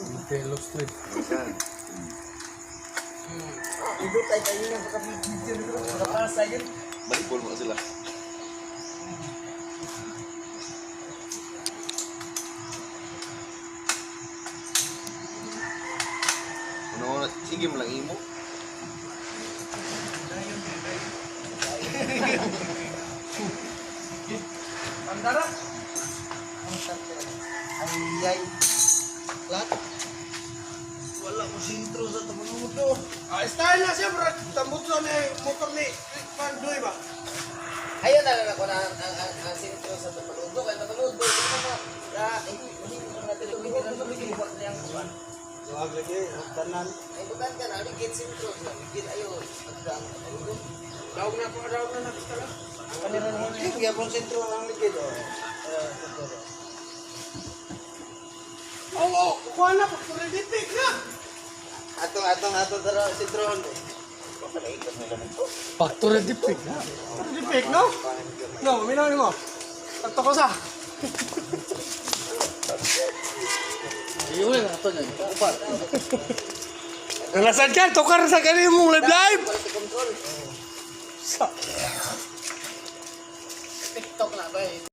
Fellow street. Ibu tayo kayo na baka video nito nakasa yun. Balik ball mo sila. Ano, sige mo lang imo. Andara. Ay. Lat. Wala ko sintro sa tamunudo. Style na siya, bro. Tambuto ni motor ni Pandoy ba? Ayun na ako na ang sintro sa tamunudo. Kaya tamunudo, ito mo. Hindi ko natin lumigilan na yung buwan. Wag lagi, tanan. Ay, bukan ka na, ligit sintro. Ligit ayun. Pagdaan ng tamunudo. Daog na nakita. Kanila naman yung yapon sentro ang ligid. Oh, kuha na, pagpulidipik na. Atong dara sintro. Factory dipik na. Pulidipik, no? No, minaw mo. Takto ko sa. Ayun na ito na. Upar. Nalasan ka, tukar sa kanil mong live. Quality control. TikTok na ba eh.